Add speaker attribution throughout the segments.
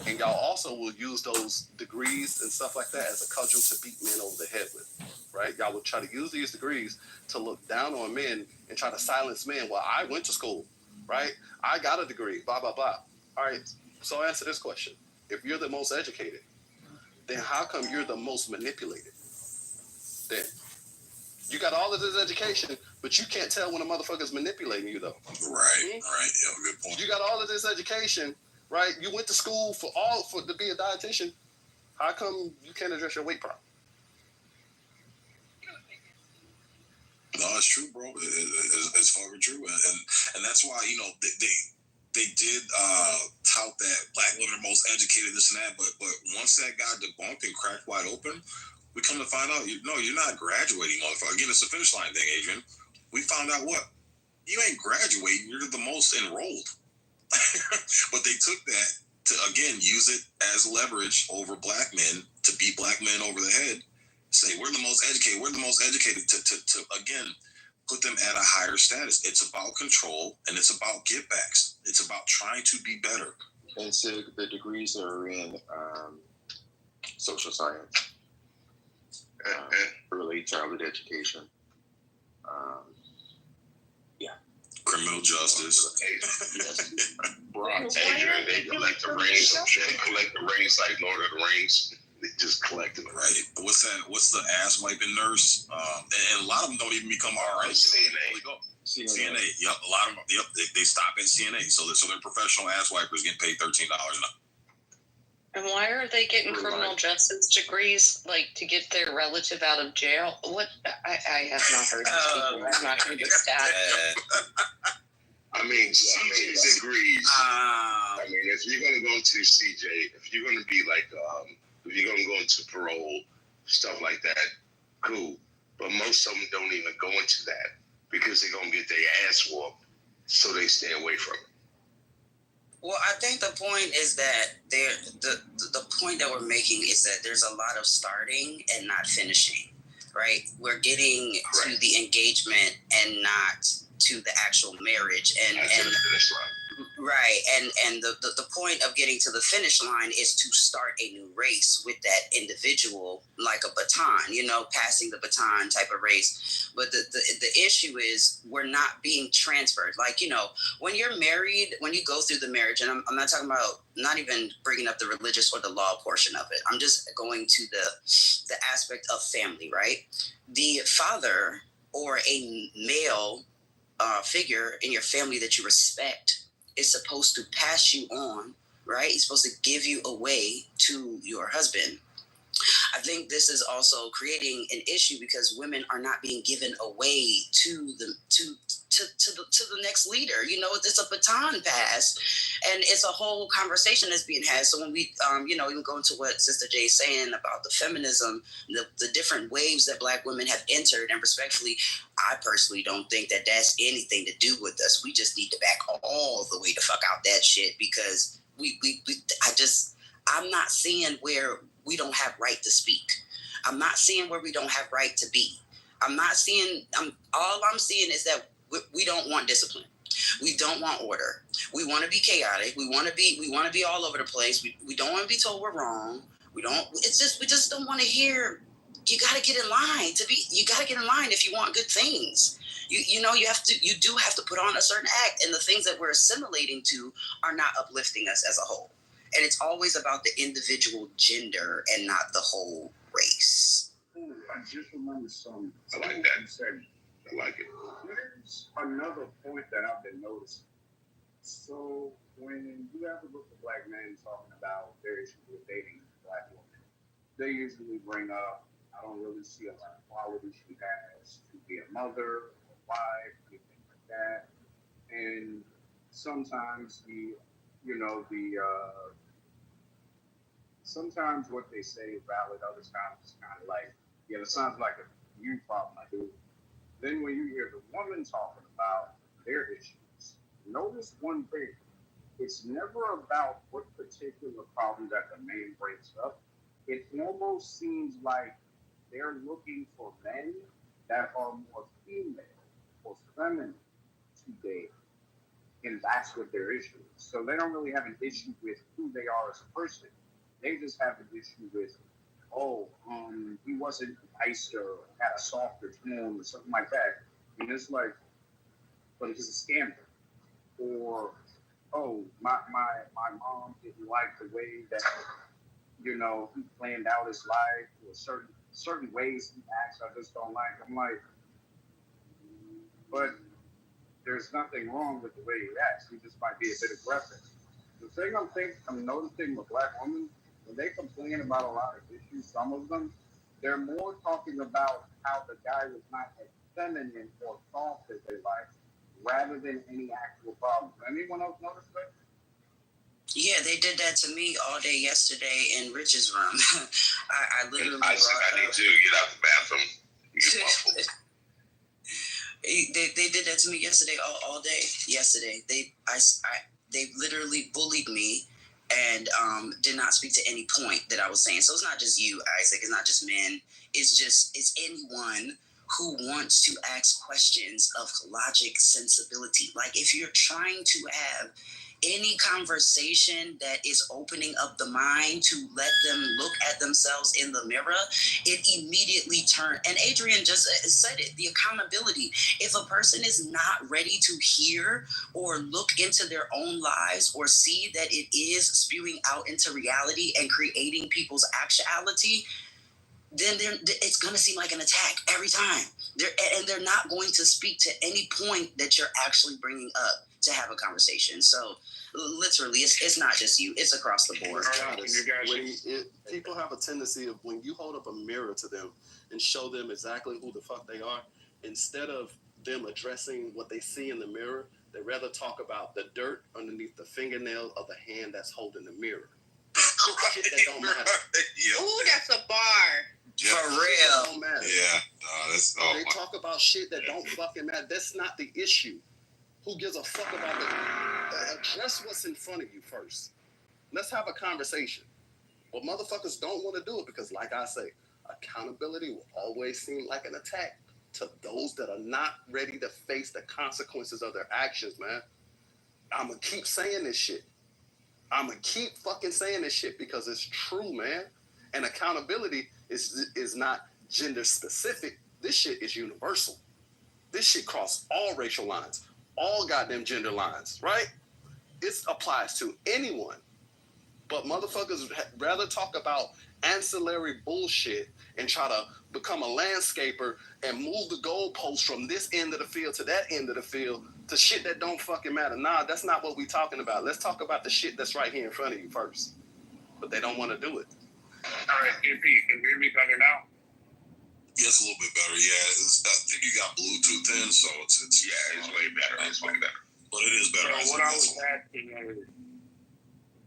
Speaker 1: And y'all also will use those degrees and stuff like that as a cudgel to beat men over the head with, right? Y'all will try to use these degrees to look down on men and try to silence men. Well, I went to school, right? I got a degree, blah, blah, blah. All right, so answer this question. If you're the most educated, then how come you're the most manipulated? Then you got all of this education, but you can't tell when a motherfucker's manipulating you, though.
Speaker 2: Right. Yeah, good point.
Speaker 1: You got all of this education, right? You went to school for to be a dietitian. How come you can't address your weight problem?
Speaker 2: No, it's true, bro. It's fucking true, and that's why they did tout that black women are most educated, this and that. But once that got debunked and cracked wide open, we come to find out, you're not graduating, motherfucker. Again, it's a finish line thing, Adrian. We found out what? You ain't graduating. You're the most enrolled. But they took that to, again, use it as leverage over black men, to beat black men over the head. Say, we're the most educated, to again, put them at a higher status. It's about control, and it's about givebacks. It's about trying to be better.
Speaker 3: And so the degrees are in social science, early childhood education,
Speaker 2: criminal justice.
Speaker 4: Adrian, they collect the rings. They collect the rings like Lord of the Rings. They just collect it.
Speaker 2: Right. What's that? What's the ass wiping nurse? And a lot of them don't even become RNs. CNA. Yep. A lot of them. Yep. They stop at CNA. So they're professional ass wipers getting paid $13 an hour.
Speaker 5: And why are they getting criminal justice degrees, like to get their relative out of jail? What? I have not heard this before. I've not heard this stat.
Speaker 4: I mean, CJ degrees. I mean, if you're going to go to CJ, if you're going to be like, if you're going to go into parole, stuff like that, cool. But most of them don't even go into that because they're going to get their ass whooped, so they stay away from it.
Speaker 6: Well, I think the point is that the point that we're making is that there's a lot of starting and not finishing, right? We're getting to the engagement and not to the actual marriage, and right, and the point of getting to the finish line is to start a new race with that individual, like a baton, passing the baton type of race. But the issue is we're not being transferred. Like, when you're married, when you go through the marriage, and I'm not talking about, not even bringing up the religious or the law portion of it. I'm just going to the aspect of family, right? The father or a male figure in your family that you respect is supposed to pass you on, right? He's supposed to give you away to your husband. I think this is also creating an issue because women are not being given away to the next leader. It's a baton pass, and it's a whole conversation that's being had. So when we, even go into what Sister J is saying about the feminism, the different waves that Black women have entered, and respectfully, I personally don't think that that's anything to do with us. We just need to back all the way the fuck out that shit because I'm not seeing where we don't have right to speak. I'm not seeing where we don't have right to be. All I'm seeing is that we don't want discipline. We don't want order. We want to be chaotic. We want to be all over the place. We don't want to be told we're wrong. We just don't want to hear. You got to get in line you got to get in line if you want good things. You do have to put on a certain act, and the things that we're assimilating to are not uplifting us as a whole. And it's always about the individual gender and not the whole race.
Speaker 7: Ooh, I just remember something.
Speaker 4: I like that. I like it.
Speaker 7: There's another point that I've been noticing. So when you ever look at Black men talking about their issues with dating Black women, they usually bring up, I don't really see a lot of qualities she has to be a mother, or a wife, anything like that. And sometimes sometimes what they say is valid, other times it's kind of like, it sounds like a you problem, I do. Then when you hear the woman talking about their issues, notice one thing. It's never about what particular problem that the man brings up. It almost seems like they're looking for men that are more female or feminine to date. and that's what their issue is. So they don't really have an issue with who they are as a person. They just have an issue with, he wasn't nice or had a softer tone or something like that. And it's like, but he's a scammer. Or, my mom didn't like the way that, he planned out his life, or certain ways he acts I just don't like. I'm like, but there's nothing wrong with the way he acts. He just might be a bit aggressive. The thing I'm noticing with black women, when they complain about a lot of issues, some of them, they're more talking about how the guy was not as feminine or soft as they like, rather than any actual problem. Anyone else notice that?
Speaker 6: Yeah, they did that to me all day yesterday in Rich's room. I literally
Speaker 4: I said I need to get out the bathroom.
Speaker 6: They did that to me yesterday, all day. Yesterday, they literally bullied me and did not speak to any point that I was saying. So it's not just you, Isaac. It's not just men. It's anyone who wants to ask questions of logic, sensibility. Like if you're trying to have any conversation that is opening up the mind to let them look at themselves in the mirror, it immediately turns. And Adrian just said it, the accountability. If a person is not ready to hear or look into their own lives or see that it is spewing out into reality and creating people's actuality, then it's going to seem like an attack every time. They're not going to speak to any point that you're actually bringing up to have a conversation. So literally, it's not just you. It's across the board.
Speaker 1: People have a tendency of, when you hold up a mirror to them and show them exactly who the fuck they are, instead of them addressing what they see in the mirror, they rather talk about the dirt underneath the fingernail of the hand that's holding the mirror. Shit that don't matter.
Speaker 5: Ooh, that's a bar.
Speaker 6: For real.
Speaker 1: Don't matter.
Speaker 2: Yeah.
Speaker 1: They talk about shit that don't fucking matter. That's not the issue. Who gives a fuck about address what's in front of you first. Let's have a conversation. But motherfuckers don't want to do it because, like I say, accountability will always seem like an attack to those that are not ready to face the consequences of their actions, man. I'm going to keep saying this shit. I'm going to keep fucking saying this shit because it's true, man. And accountability is not gender specific. This shit is universal. This shit crosses all racial lines, all goddamn gender lines, right? It applies to anyone. But motherfuckers rather talk about ancillary bullshit and try to become a landscaper and move the goalposts from this end of the field to that end of the field to shit that don't fucking matter. Nah, that's not what we talking about. Let's talk about the shit that's right here in front of you first. But they don't want to do it.
Speaker 7: All right, KP, can you hear me better now?
Speaker 2: Yeah, it's a little bit better. Yeah, I think you got Bluetooth in, so it's
Speaker 4: way better. It's way better.
Speaker 2: But it is better.
Speaker 7: So what I was asking is,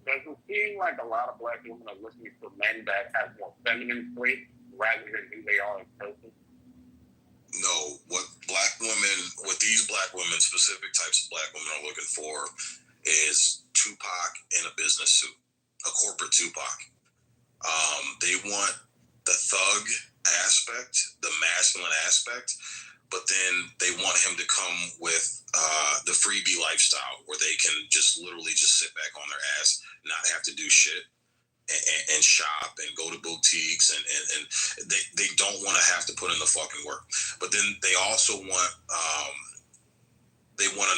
Speaker 7: does it seem like a lot of black women are looking for men that have more feminine traits rather than who they are in person?
Speaker 2: No, what these black women, specific types of black women are looking for is Tupac in a business suit, a corporate Tupac. They want the thug aspect, the masculine aspect, but then they want him to come with the freebie lifestyle where they can just literally just sit back on their ass, not have to do shit and shop and go to boutiques and they don't want to have to put in the fucking work. But then they also want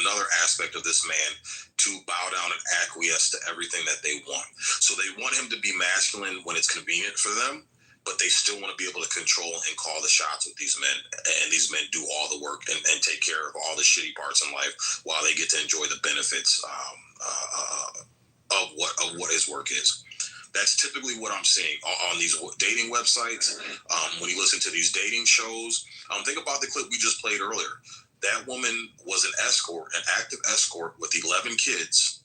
Speaker 2: another aspect of this man to bow down and acquiesce to everything that they want. So they want him to be masculine when it's convenient for them, but they still want to be able to control and call the shots with these men, and these men do all the work and take care of all the shitty parts in life while they get to enjoy the benefits of what his work is. That's typically what I'm seeing on these dating websites. When you listen to these dating shows, think about the clip we just played earlier. That woman was an active escort with 11 kids.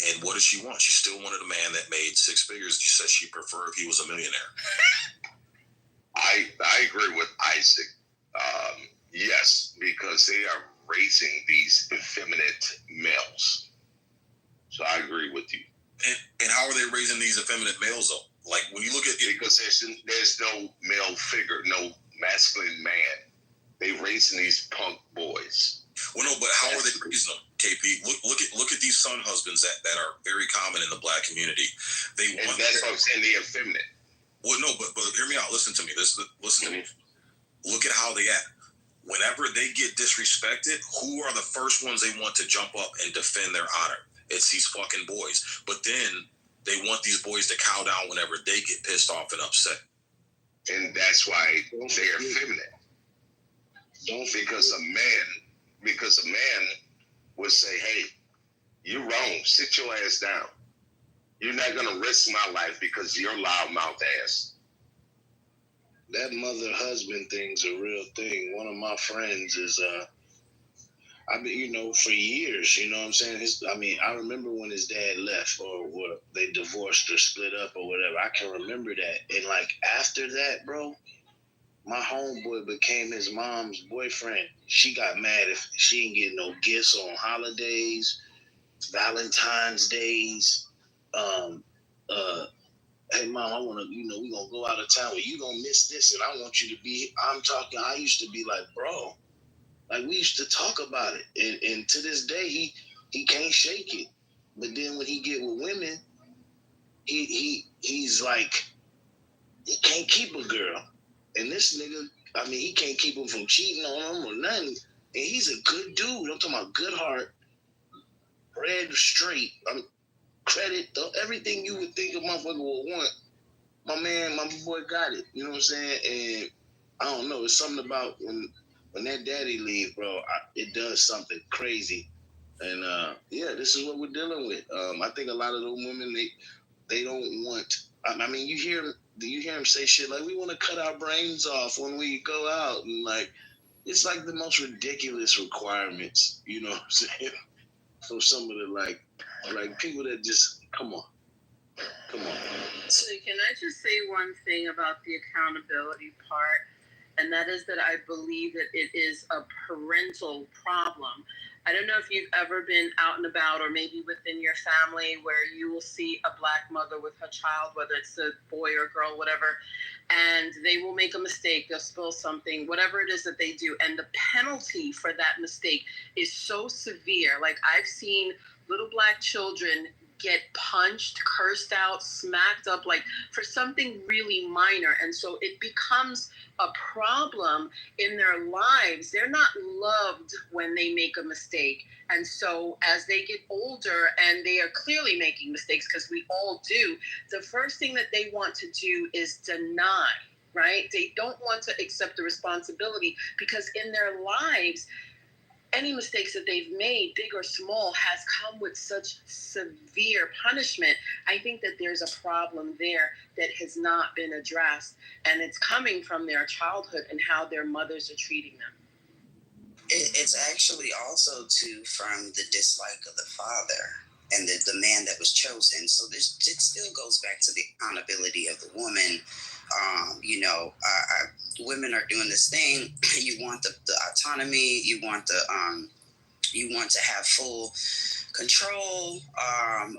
Speaker 2: And what did she want? She still wanted a man that made six figures. She said she preferred if he was a millionaire.
Speaker 4: I agree with Isaac. Yes, because they are raising these effeminate males. So I agree with you.
Speaker 2: And how are they raising these effeminate males though? Like when you look at it,
Speaker 4: because there's no male figure, no masculine man. They raising these punk boys.
Speaker 2: Well, no, but how are they raising them? KP, look at these son husbands that are very common in the black community.
Speaker 4: And that's what I'm saying, they effeminate.
Speaker 2: Well, no, but hear me out. Listen to me. Listen to me. Look at how they act. Whenever they get disrespected, who are the first ones they want to jump up and defend their honor? It's these fucking boys. But then they want these boys to cow down whenever they get pissed off and upset.
Speaker 4: And that's why they're effeminate. Because a man would say, hey, you're wrong. Sit your ass down. You're not going to risk my life because you're loudmouth ass.
Speaker 8: That mother-husband thing's a real thing. One of my friends is, I've been, for years, you know what I'm saying? I remember when his dad left or they divorced or split up or whatever. I can remember that. And, after that, bro, my homeboy became his mom's boyfriend. She got mad if she didn't get no gifts on holidays, Valentine's days. Hey, Mom, I want to, we going to go out of town. Well, you going to miss this, and I want you to be, I used to be like, bro. We used to talk about it. And to this day, he can't shake it. But then when he get with women, he's like, he can't keep a girl. And this nigga, he can't keep him from cheating on him or nothing. And he's a good dude. I'm talking about good heart, bread straight, credit, everything you would think a motherfucker would want. My boy got it. You know what I'm saying? And I don't know. It's something about when that daddy leave, bro, it does something crazy. And this is what we're dealing with. I think a lot of those women, they don't want. You hear them say shit like, we want to cut our brains off when we go out, and it's the most ridiculous requirements. You know what I'm saying? For some of the people that just come on.
Speaker 9: So can I just say one thing about the accountability part? And that is that I believe that it is a parental problem. I don't know if you've ever been out and about or maybe within your family where you will see a black mother with her child, whether it's a boy or girl, whatever, and they will make a mistake, they'll spill something, whatever it is that they do. And the penalty for that mistake is so severe. I've seen little black children get punched, cursed out, smacked up, for something really minor. And so it becomes a problem in their lives. They're not loved when they make a mistake. And so as they get older and they are clearly making mistakes, because we all do, the first thing that they want to do is deny, right? They don't want to accept the responsibility because in their lives, any mistakes that they've made, big or small, has come with such severe punishment. I think that there's a problem there that has not been addressed, and it's coming from their childhood and how their mothers are treating them.
Speaker 6: It's actually also from the dislike of the father and the man that was chosen. So it still goes back to the accountability of the woman. Women are doing this thing. You want the autonomy. You want to have full control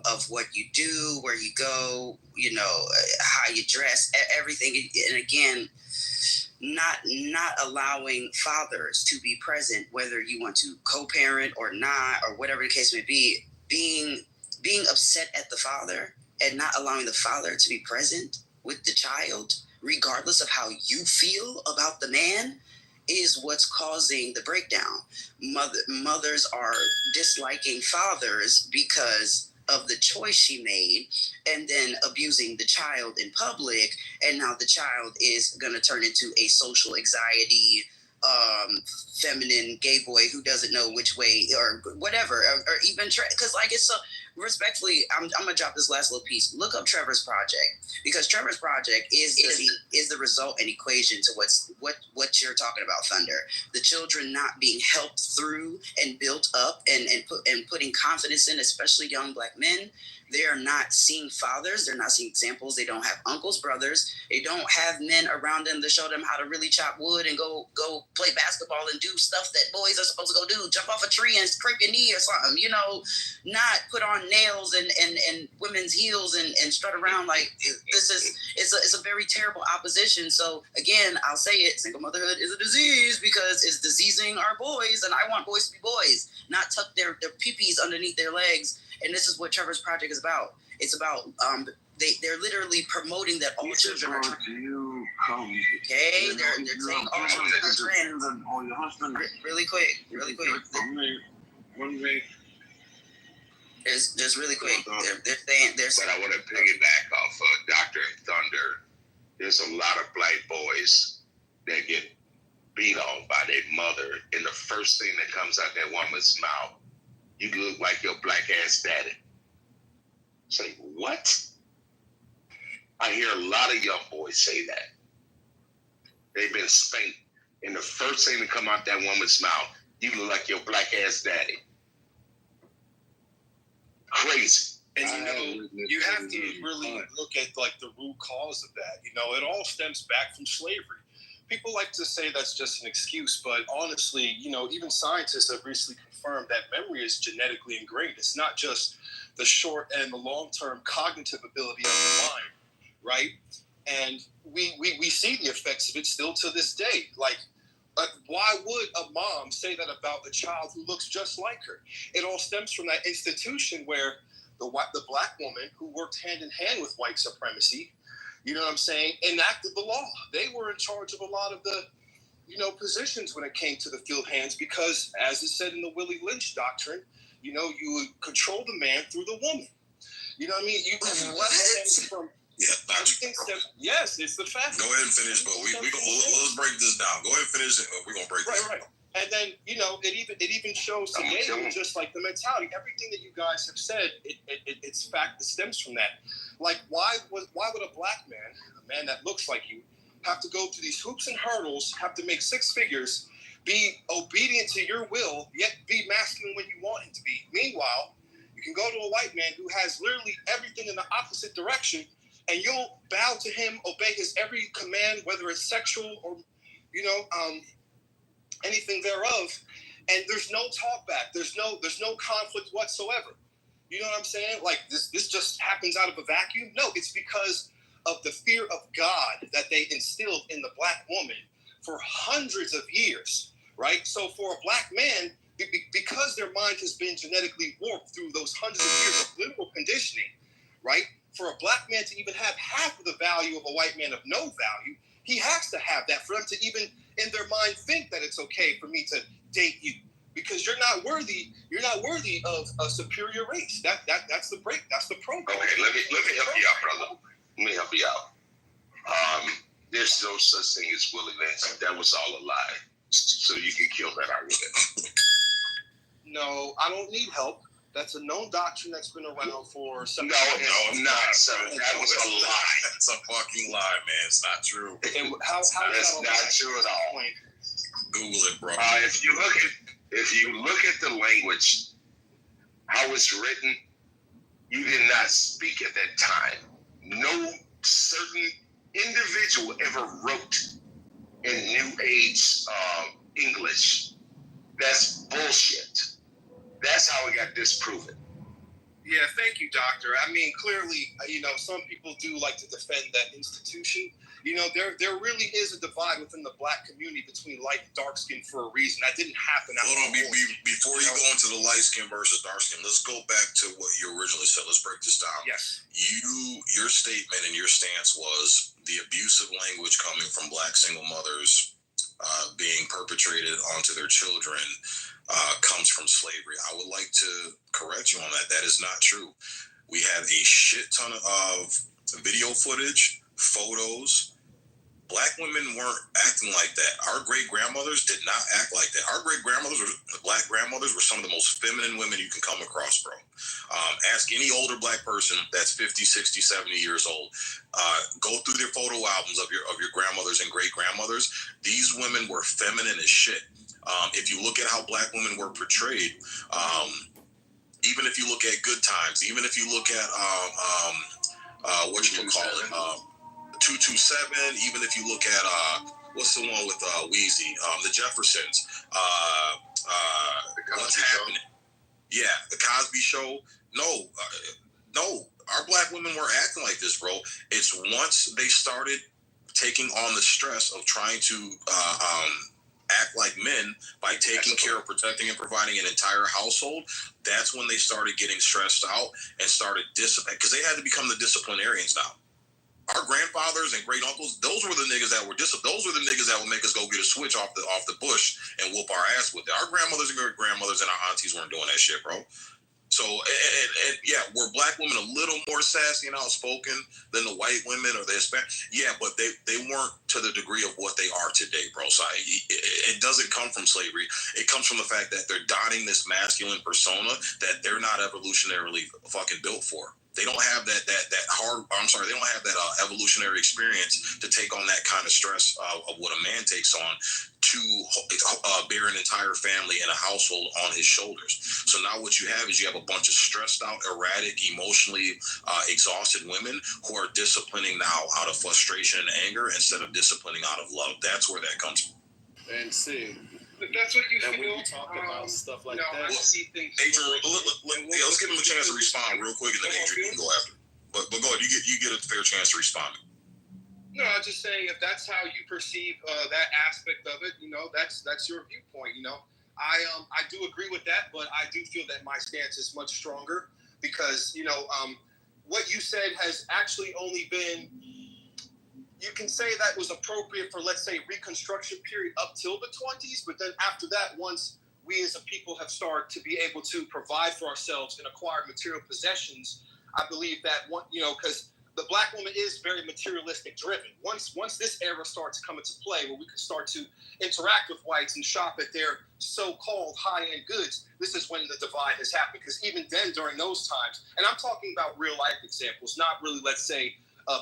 Speaker 6: of what you do, where you go. How you dress, everything. And again, not allowing fathers to be present, whether you want to co-parent or not, or whatever the case may be. Being upset at the father and not allowing the father to be present with the child, regardless of how you feel about the man, is what's causing the breakdown. Mothers are disliking fathers because of the choice she made, and then abusing the child in public, and now the child is going to turn into a social anxiety, feminine gay boy who doesn't know which way or whatever, or even because it's so respectfully, I'm gonna drop this last little piece. Look up Trevor's project, because Trevor's project is the result and equation to what you're talking about, Thunder. The children not being helped through and built up and putting confidence in, especially young black men, They are not seeing fathers. They're not seeing examples. They don't have uncles, brothers. They don't have men around them to show them how to really chop wood and go play basketball and do stuff that boys are supposed to go do. Jump off a tree and scrape your knee or something. You know, not put on nails and women's heels and strut around like this is. It's a very terrible opposition. So again, I'll say it: single motherhood is a disease because it's diseasing our boys, and I want boys to be boys, not tuck their peepees underneath their legs. And this is what Trevor's project is about. It's about they're literally promoting that all children are trans. Okay, they're saying all children are trans. Really quick. Just really quick. They're saying.
Speaker 4: But I want to piggyback off of Dr. Thunder. There's a lot of black boys that get beat on by their mother, and the first thing that comes out that woman's mouth, you look like your black ass daddy. Say, what? I hear a lot of young boys say that. They've been spanked, and the first thing to come out that woman's mouth, you look like your black ass daddy. Crazy.
Speaker 10: And you have to really look at like the root cause of that. It all stems back from slavery. People like to say that's just an excuse, but honestly, even scientists have recently confirmed that memory is genetically ingrained. It's not just the short and the long-term cognitive ability of the mind, right? And we see the effects of it still to this day. Like, why would a mom say that about a child who looks just like her? It all stems from that institution where the black woman who worked hand in hand with white supremacy, you know what I'm saying, enacted the law. They were in charge of a lot of the, positions when it came to the field hands because, as is said in the Willie Lynch doctrine, you would control the man through the woman. You know what I mean? Yes, it's the fact.
Speaker 2: Go ahead and finish, but let's break this down. Go ahead and finish it. We're gonna break this. Right.
Speaker 10: And then it even shows today just like the mentality. Everything that you guys have said, it's fact. It stems from that. Like why would a black man, a man that looks like you, have to go through these hoops and hurdles, have to make six figures, be obedient to your will, yet be masculine when you want him to be? Meanwhile, you can go to a white man who has literally everything in the opposite direction, and you'll bow to him, obey his every command, whether it's sexual or, anything thereof, and there's no talk back. There's no conflict whatsoever. You know what I'm saying? Like this just happens out of a vacuum? No, it's because of the fear of God that they instilled in the black woman for hundreds of years, right? So for a black man, because their mind has been genetically warped through those hundreds of years of literal conditioning, right? For a black man to even have half of the value of a white man of no value, he has to have that for them to even in their mind think that it's okay for me to date you because you're not worthy of a superior race. That's the break. That's the program.
Speaker 4: Okay, let me help you out, brother. Let me help you out. There's no such thing as Willie Lynch. That was all a lie. So you can kill that argument.
Speaker 10: No, I don't need help. That's a known doctrine that's been around for some
Speaker 4: No, not so. That was a lie.
Speaker 2: That's a fucking lie, man. It's not true.
Speaker 10: And that's
Speaker 4: not true at all.
Speaker 2: Google it, bro.
Speaker 4: If you look at the language, how it's written, you did not speak at that time. No certain individual ever wrote in New Age English. That's bullshit. That's how it got disproven.
Speaker 10: Yeah, thank you, doctor. I mean, clearly, some people do like to defend that institution. There really is a divide within the black community between light and dark skin for a reason. That didn't happen.
Speaker 2: Hold on, before you go into the light skin versus dark skin, let's go back to what you originally said. Let's break this down.
Speaker 10: Yes.
Speaker 2: Your statement and your stance was the abusive language coming from black single mothers being perpetrated onto their children comes from slavery. I would like to correct you on that. That is not true. We have a shit ton of video footage, photos. Black women weren't acting like that. Our great-grandmothers did not act like that. Our black grandmothers were some of the most feminine women you can come across, bro. Ask any older black person that's 50, 60, 70 years old. Go through their photo albums of your grandmothers and great-grandmothers. These women were feminine as shit. If you look at how black women were portrayed, Even if you look at Good Times, even if you look at whatchamacallit, 227, even if you look at what's the one with Wheezy, the Jeffersons, What's Happening? Yeah, the Cosby Show. No, our black women weren't acting like this, bro. It's once they started taking on the stress of trying to act like men by taking care of protecting and providing an entire household, that's when they started getting stressed out and started discipline, because they had to become the disciplinarians now. Our grandfathers and great uncles, those were the niggas that were those were the niggas that would make us go get a switch off the bush and whoop our ass with it. Our grandmothers and great grandmothers and our aunties weren't doing that shit, bro. So, and yeah, were black women a little more sassy and outspoken than the white women or the Hispanic? Yeah, but they weren't to the degree of what they are today, bro. So it doesn't come from slavery. It comes from the fact that they're donning this masculine persona that they're not evolutionarily fucking built for. They don't have that they don't have that evolutionary experience to take on that kind of stress of what a man takes on to bear an entire family and a household on his shoulders. So now what you have is you have a bunch of stressed out, erratic, emotionally exhausted women who are disciplining now out of frustration and anger instead of disciplining out of love. That's where that comes from.
Speaker 1: And see,
Speaker 10: that's what you
Speaker 1: and
Speaker 10: feel.
Speaker 1: when you talk about stuff like that,
Speaker 10: I see things.
Speaker 2: Adrian, let's give him a chance to respond real quick, and then Adrian can go after. But go ahead, you get a fair chance to respond.
Speaker 10: No, I'm just saying if that's how you perceive that aspect of it, that's your viewpoint. I do agree with that, but I do feel that my stance is much stronger because what you said has actually only been. You can say that was appropriate for, let's say, Reconstruction period up till the 20s, but then after that, once we as a people have started to be able to provide for ourselves and acquire material possessions, I believe that because the black woman is very materialistic driven. Once this era starts to come into play, where we can start to interact with whites and shop at their so-called high-end goods, this is when the divide has happened. Because even then, during those times, and I'm talking about real-life examples, not really, let's say,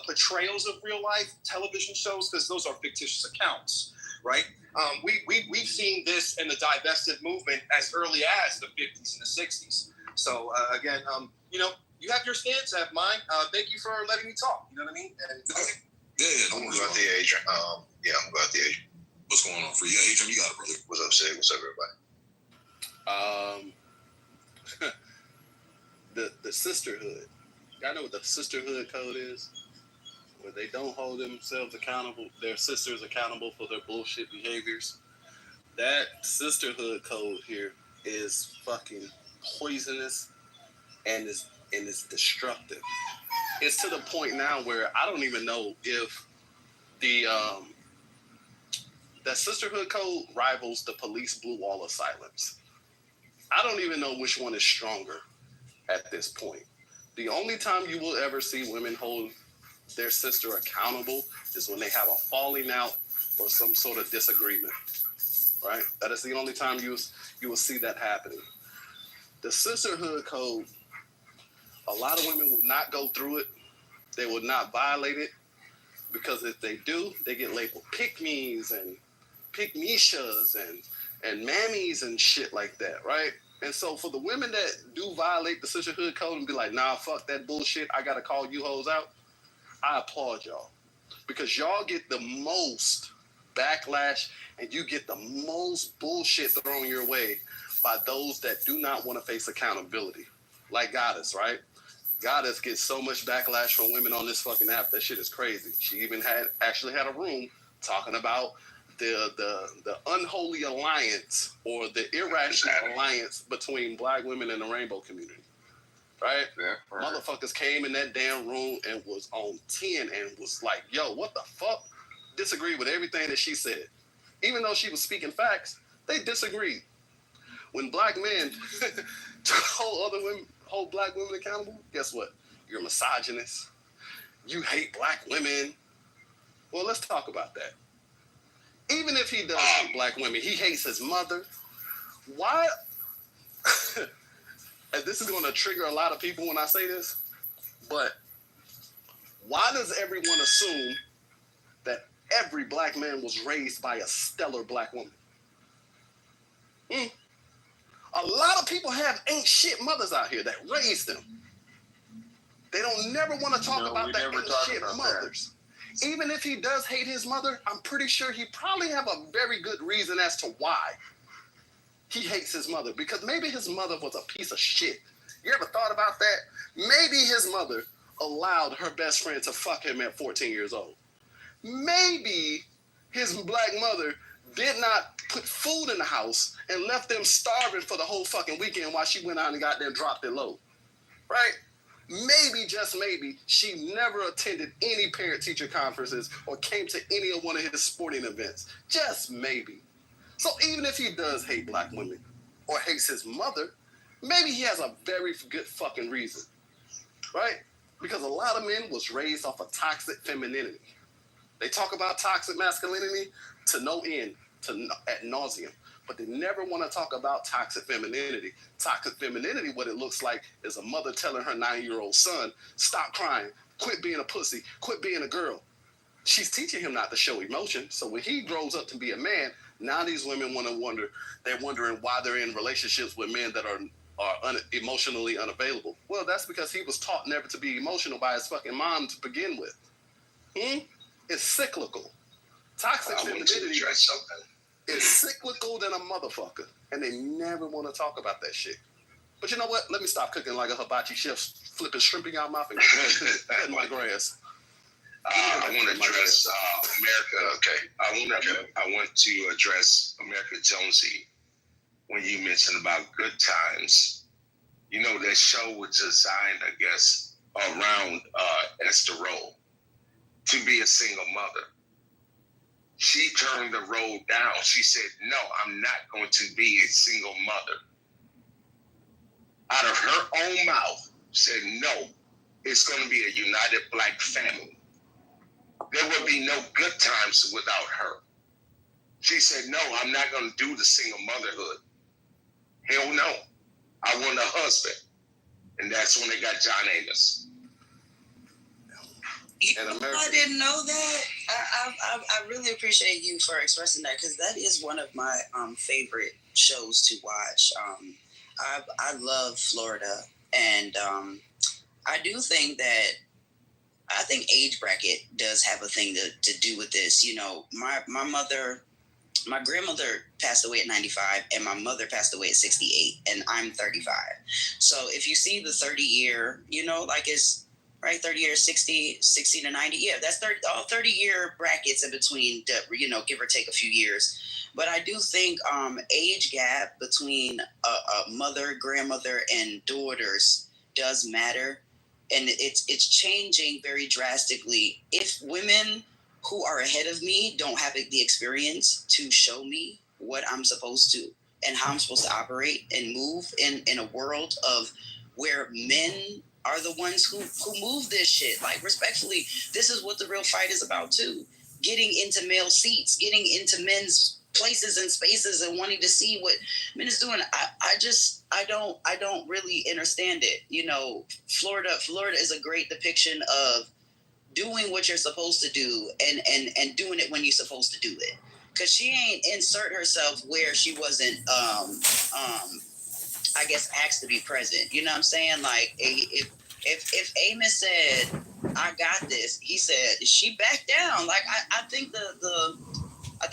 Speaker 10: portrayals of real life television shows, because those are fictitious accounts, right? We've seen this in the divested movement as early as the 50s and the 60s. So again, you have your stance, I have mine. Thank you for letting me talk. You know what I mean? And,
Speaker 2: I'm going to go out there, Adrian. I'm going out there, Adrian. What's going on for you? Yeah, Adrian, you got it, brother. What's up, Sid? What's up,
Speaker 1: everybody? The sisterhood. Y'all know what the sisterhood code is? Where they don't hold themselves accountable, their sisters accountable for their bullshit behaviors. That sisterhood code here is fucking poisonous and is destructive. It's to the point now where I don't even know if that sisterhood code rivals the police blue wall of silence. I don't even know which one is stronger at this point. The only time you will ever see women hold their sister accountable is when they have a falling out or some sort of disagreement, right? That is the only time you will see that happening. The sisterhood code, a lot of women would not go through it. They would not violate it because if they do, they get labeled pick-me's and pick-mishas and mammies and shit like that, right? And so for the women that do violate the sisterhood code and be like, nah, fuck that bullshit, I gotta call you hoes out, I applaud y'all, because y'all get the most backlash and you get the most bullshit thrown your way by those that do not want to face accountability. Like Goddess, right? Goddess gets so much backlash from women on this fucking app. That shit is crazy. She even actually had a room talking about the unholy alliance or the irrational alliance between black women and the rainbow community. Right? Yeah, motherfuckers came in that damn room and was on 10 and was like, yo, what the fuck? Disagreed with everything that she said. Even though she was speaking facts, they disagreed. When black men hold black women accountable, guess what? You're a misogynist. You hate black women. Well, let's talk about that. Even if he does hate black women, he hates his mother. Why? And this is going to trigger a lot of people when I say this, but why does everyone assume that every black man was raised by a stellar black woman? A lot of people ain't shit mothers out here that raised them. They don't never want to talk about that ain't shit mothers. That. Even if he does hate his mother, I'm pretty sure he probably have a very good reason as to why he hates his mother. Because maybe his mother was a piece of shit. You ever thought about that? Maybe his mother allowed her best friend to fuck him at 14 years old. Maybe his black mother did not put food in the house and left them starving for the whole fucking weekend while she went out and got them dropped it low. Right? Maybe, just maybe, she never attended any parent-teacher conferences or came to any of one of his sporting events. Just maybe. So even if he does hate black women or hates his mother, maybe he has a very good fucking reason. Right? Because a lot of men was raised off of toxic femininity. They talk about toxic masculinity to no end, ad nauseum, but they never want to talk about toxic femininity. Toxic femininity, what it looks like is a mother telling her 9-year-old son, stop crying, quit being a pussy, quit being a girl. She's teaching him not to show emotion, so when he grows up to be a man, now these women they're wondering why they're in relationships with men that are emotionally unavailable. Well, that's because he was taught never to be emotional by his fucking mom to begin with. It's cyclical. Toxic femininity is cyclical than a motherfucker, and they never want to talk about that shit. But you know what? Let me stop cooking like a hibachi chef, flipping shrimp in y'all mouth and cutting my grass.
Speaker 4: I want to address America. Okay, I want to address America Jonesy when you mentioned about Good Times. You know, that show was designed, I guess, around Esther Rolle to be a single mother. She turned the role down. She said, no, I'm not going to be a single mother. Out of her own mouth, said, no, it's going to be a united black family. There will be no good times without her. She said, no, I'm not going to do the single motherhood. Hell no. I want a husband. And that's when they got John Amos.
Speaker 6: I didn't know that. I really appreciate you for expressing that, because that is one of my favorite shows to watch. I love Florida, and I do think that I think age bracket does have a thing to do with this. You know, my grandmother passed away at 95, and my mother passed away at 68, and I'm 35. So if you see the 30-year, you know, like it's right, 30 years, 60 to 90. Yeah, that's 30-year brackets in between, you know, give or take a few years. But I do think age gap between a mother, grandmother, and daughters does matter. And it's changing very drastically. If women who are ahead of me don't have the experience to show me what I'm supposed to and how I'm supposed to operate and move in a world of where men are the ones who move this shit. Like, respectfully, this is what the real fight is about too. Getting into male seats, getting into men's places and spaces and wanting to see what men is doing. I don't really understand it. You know, Florida is a great depiction of doing what you're supposed to do and doing it when you're supposed to do it. Cause she ain't insert herself where she wasn't I guess asked to be present. You know what I'm saying? Like, if Amos said, I got this, he said, she backed down. Like, I think the what